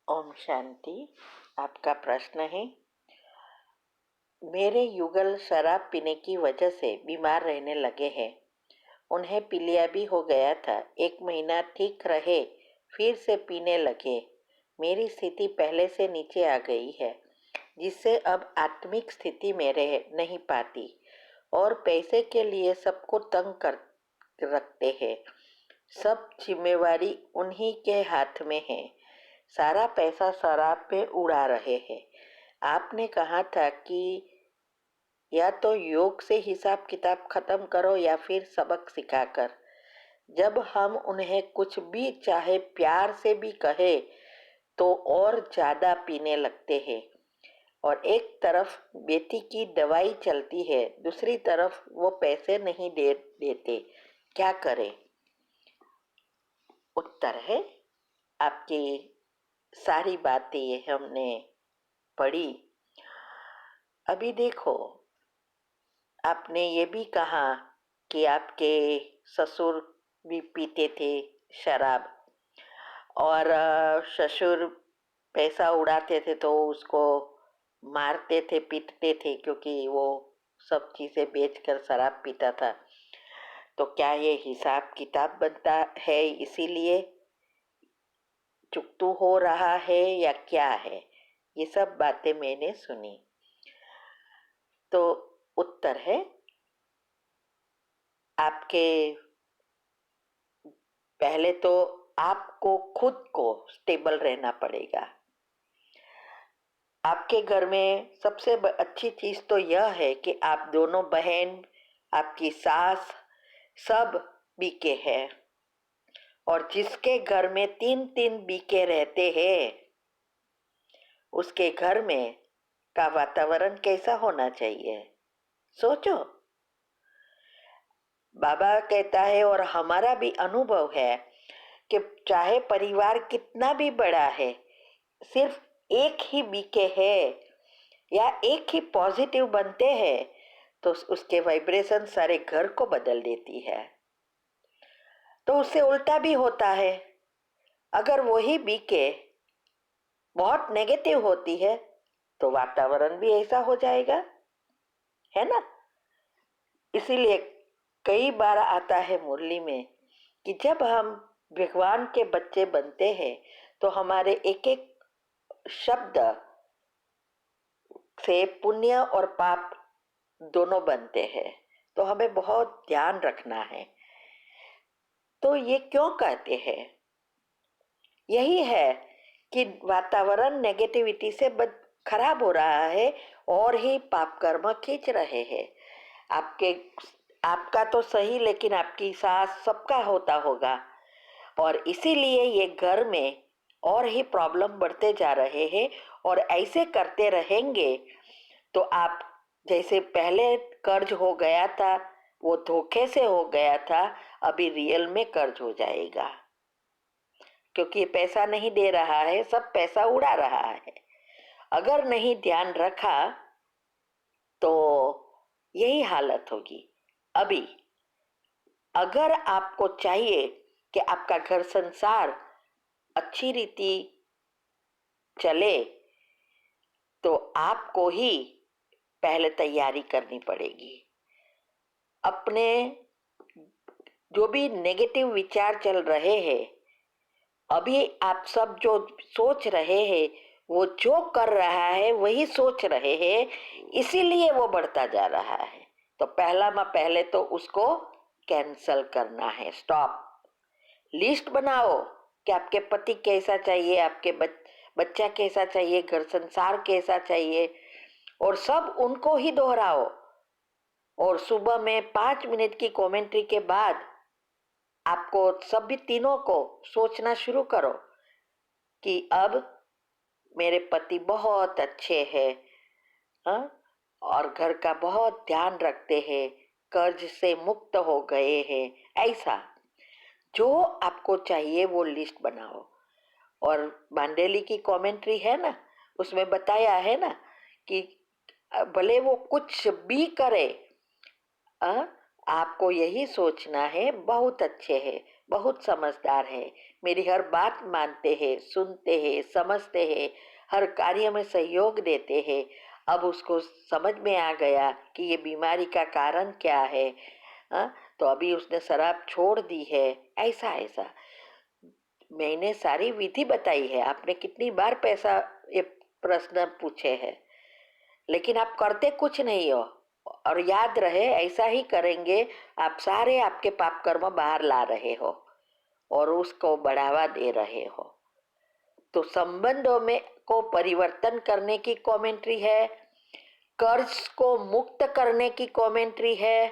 ओम शांति। आपका प्रश्न है, मेरे युगल शराब पीने की वजह से बीमार रहने लगे हैं। उन्हें पीलिया भी हो गया था। 1 महीना ठीक रहे, फिर से पीने लगे। मेरी स्थिति पहले से नीचे आ गई है, जिससे अब आत्मिक स्थिति में रह नहीं पाती और पैसे के लिए सबको तंग कर रखते हैं। सब जिम्मेवारी उन्हीं के हाथ में है। सारा पैसा शराब पे उड़ा रहे हैं। आपने कहा था कि या तो योग से हिसाब किताब खत्म करो या फिर सबक सिखाकर। जब हम उन्हें कुछ भी चाहे प्यार से भी कहे तो और ज्यादा पीने लगते हैं। और एक तरफ बेटी की दवाई चलती है, दूसरी तरफ वो पैसे नहीं देते। क्या करें? उत्तर है, आपकी सारी बातें हमने पढ़ी। अभी देखो, आपने ये भी कहा कि आपके ससुर भी पीते थे शराब, और ससुर पैसा उड़ाते थे तो उसको मारते थे, पीटते थे, क्योंकि वो सब चीजें बेचकर शराब पीता था। तो क्या ये हिसाब किताब बनता है, इसीलिए चुकतू हो रहा है या क्या है? ये सब बातें मैंने सुनी। तो उत्तर है, आपके पहले तो आपको खुद को स्टेबल रहना पड़ेगा। आपके घर में सबसे अच्छी चीज तो यह है कि आप दोनों बहन, आपकी सास, सब बीके हैं। और जिसके घर में 3-3 बीके रहते हैं, उसके घर में का वातावरण कैसा होना चाहिए? सोचो। बाबा कहता है और हमारा भी अनुभव है कि चाहे परिवार कितना भी बड़ा है, सिर्फ एक ही बीके है या एक ही पॉजिटिव बनते हैं तो उसके वाइब्रेशन सारे घर को बदल देती है। तो उससे उल्टा भी होता है। अगर वही बीके बहुत नेगेटिव होती है तो वातावरण भी ऐसा हो जाएगा, है ना? इसीलिए कई बार आता है मुरली में कि जब हम भगवान के बच्चे बनते हैं तो हमारे एक एक शब्द से पुण्य और पाप दोनों बनते हैं। तो हमें बहुत ध्यान रखना है। तो ये क्यों कहते हैं? यही है कि वातावरण नेगेटिविटी से खराब हो रहा है और ही पाप कर्म खींच रहे हैं। आपका तो सही, लेकिन आपकी सास सबका होता होगा, और इसीलिए ये घर में और ही प्रॉब्लम बढ़ते जा रहे हैं। और ऐसे करते रहेंगे तो आप, जैसे पहले कर्ज हो गया था, वो धोखे से हो गया था, अभी रियल में कर्ज हो जाएगा, क्योंकि ये पैसा नहीं दे रहा है, सब पैसा उड़ा रहा है। अगर नहीं ध्यान रखा तो यही हालत होगी। अभी अगर आपको चाहिए कि आपका घर संसार अच्छी रीति चले, तो आपको ही पहले तैयारी करनी पड़ेगी। अपने जो भी नेगेटिव विचार चल रहे हैं, अभी आप सब जो सोच रहे हैं, वो जो कर रहा है वही सोच रहे हैं, इसीलिए वो बढ़ता जा रहा है। तो पहले तो उसको कैंसल करना है। स्टॉप। लिस्ट बनाओ कि आपके पति कैसा चाहिए, आपके बच्चा कैसा चाहिए, घर संसार कैसा चाहिए, और सब उनको ही दोहराओ। और सुबह में 5 मिनट की कमेंट्री के बाद आपको सभी तीनों को सोचना शुरू करो कि अब मेरे पति बहुत अच्छे हैं, हाँ? और घर का बहुत ध्यान रखते हैं, कर्ज से मुक्त हो गए हैं। ऐसा जो आपको चाहिए वो लिस्ट बनाओ। और बांडेली की कमेंट्री है ना, उसमें बताया है ना कि भले वो कुछ भी करे, अ, आपको यही सोचना है, बहुत अच्छे है, बहुत समझदार है, मेरी हर बात मानते हैं, सुनते हैं, समझते हैं, हर कार्य में सहयोग देते हैं। अब उसको समझ में आ गया कि ये बीमारी का कारण क्या है। तो अभी उसने शराब छोड़ दी है। ऐसा ऐसा मैंने सारी विधि बताई है। आपने कितनी बार पैसा ये प्रश्न पूछे हैं, लेकिन आप करते कुछ नहीं हो। और याद रहे, ऐसा ही करेंगे आप सारे आपके पाप कर्म बाहर ला रहे हो और उसको बढ़ावा दे रहे हो। तो संबंधों में को परिवर्तन करने की कमेंट्री है, कर्ज को मुक्त करने की कमेंट्री है।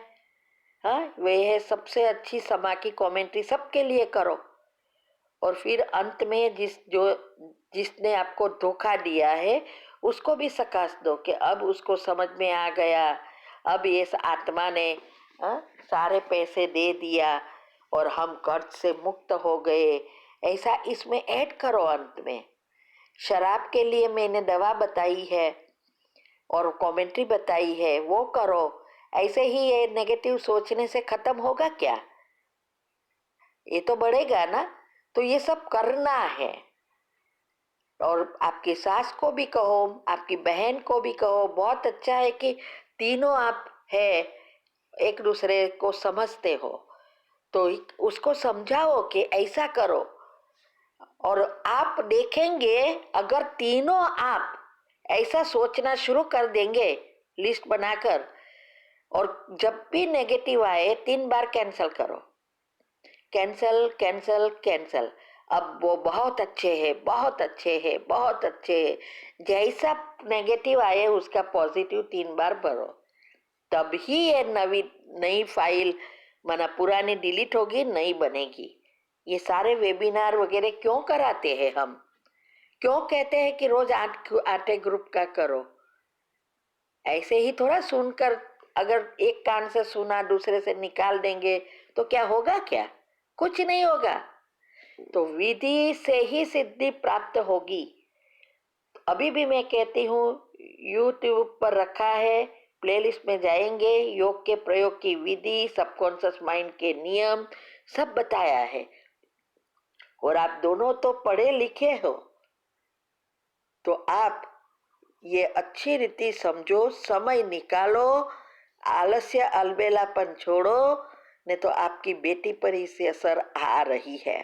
हाँ, वे है सबसे अच्छी समा की कमेंट्री, सबके लिए करो। और फिर अंत में जिसने आपको धोखा दिया है उसको भी सकाश दो कि अब उसको समझ में आ गया, अब ये आत्मा ने सारे पैसे दे दिया और हम कर्ज से मुक्त हो गए। ऐसा इसमें ऐड करो अंत में। शराब के लिए मैंने दवा बताई है और कमेंट्री बताई है, वो करो। ऐसे ही ये नेगेटिव सोचने से खत्म होगा क्या? ये तो बढ़ेगा ना। तो ये सब करना है। और आपकी सास को भी कहो, आपकी बहन को भी कहो। बहुत अच्छा है कि तीनों आप है एक दूसरे को समझते हो, तो उसको समझाओ कि ऐसा करो। और आप देखेंगे, अगर तीनों आप ऐसा सोचना शुरू कर देंगे लिस्ट बनाकर, और जब भी नेगेटिव आए 3 बार कैंसल करो, कैंसल कैंसल कैंसल। अब वो बहुत अच्छे हैं, बहुत अच्छे हैं, बहुत अच्छे हैं, जैसा नेगेटिव आए उसका पॉजिटिव 3 बार भरो। तब ही ये नई फाइल माना पुरानी डिलीट होगी, नई बनेगी। ये सारे वेबिनार वगैरह क्यों कराते हैं हम? क्यों कहते हैं कि रोज 8 ग्रुप का करो? ऐसे ही थोड़ा सुनकर, अगर एक कान से सुना दूसरे से निकाल देंगे तो क्या होगा? क्या कुछ नहीं होगा। तो विधि से ही सिद्धि प्राप्त होगी। अभी भी मैं कहती हूँ, यूट्यूब पर रखा है, प्लेलिस्ट में जाएंगे, योग के प्रयोग की विधि, सबकॉन्शियस माइंड के नियम सब बताया है। और आप दोनों तो पढ़े लिखे हो, तो आप ये अच्छी रीति समझो, समय निकालो, आलस्य अलबेलापन छोड़ो, नहीं तो आपकी बेटी पर इससे असर आ रही है।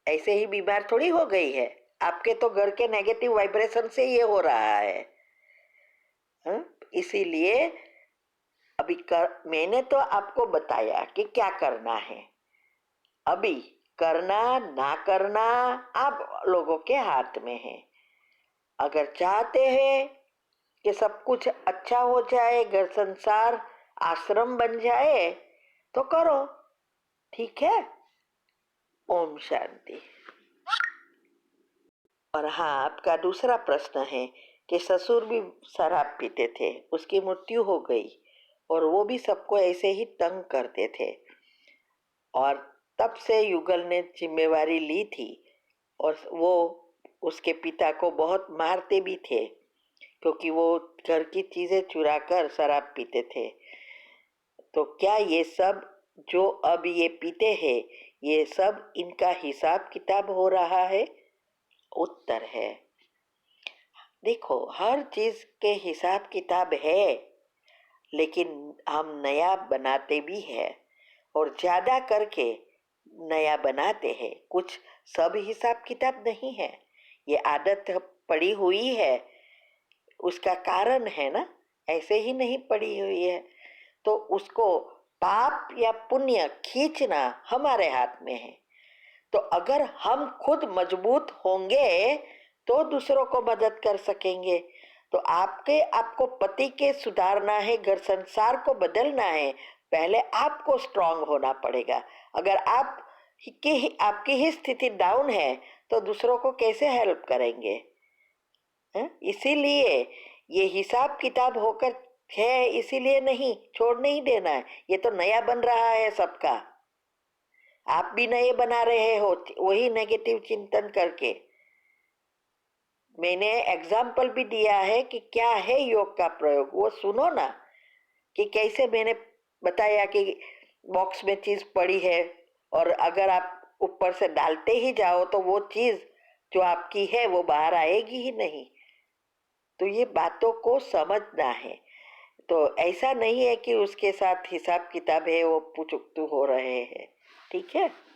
ऐसे ही बीमार थोड़ी हो गई है, आपके तो घर के नेगेटिव वाइब्रेशन से ये हो रहा है। इसीलिए मैंने तो आपको बताया कि क्या करना है। अभी करना ना करना आप लोगों के हाथ में है। अगर चाहते हैं कि सब कुछ अच्छा हो जाए, घर संसार आश्रम बन जाए, तो करो। ठीक है। ओम शांति। और हाँ, आपका दूसरा प्रश्न है कि ससुर भी शराब पीते थे, उसकी मृत्यु हो गई और वो भी सबको ऐसे ही तंग करते थे। और तब से युगल ने जिम्मेवारी ली थी और वो उसके पिता को बहुत मारते भी थे, क्योंकि वो घर की चीजें चुरा कर शराब पीते थे। तो क्या ये सब जो अब ये पीते हैं, ये सब इनका हिसाब किताब हो रहा है? उत्तर है, देखो, हर चीज के हिसाब किताब है, लेकिन हम नया बनाते भी है और ज्यादा करके नया बनाते हैं। कुछ सब हिसाब किताब नहीं है, ये आदत पड़ी हुई है, उसका कारण है ना, ऐसे ही नहीं पड़ी हुई है। तो उसको पाप या पुण्य खींचना हमारे हाथ में है। तो अगर हम खुद मजबूत होंगे तो दूसरों को मदद कर सकेंगे। तो आपको पति के सुधारना है, घर संसार को बदलना है, पहले आपको स्ट्रांग होना पड़ेगा। अगर आपकी ही स्थिति डाउन है तो दूसरों को कैसे हेल्प करेंगे? इसीलिए ये हिसाब किताब होकर है, इसीलिए नहीं छोड़ नहीं देना है। ये तो नया बन रहा है सबका, आप भी नए बना रहे हो वही नेगेटिव चिंतन करके। मैंने एग्जाम्पल भी दिया है कि क्या है योग का प्रयोग, वो सुनो ना, कि कैसे मैंने बताया कि बॉक्स में चीज पड़ी है और अगर आप ऊपर से डालते ही जाओ तो वो चीज जो आपकी है वो बाहर आएगी ही नहीं। तो ये बातों को समझना है। तो ऐसा नहीं है कि उसके साथ हिसाब किताब है वो पुचुकतू हो रहे हैं। ठीक है।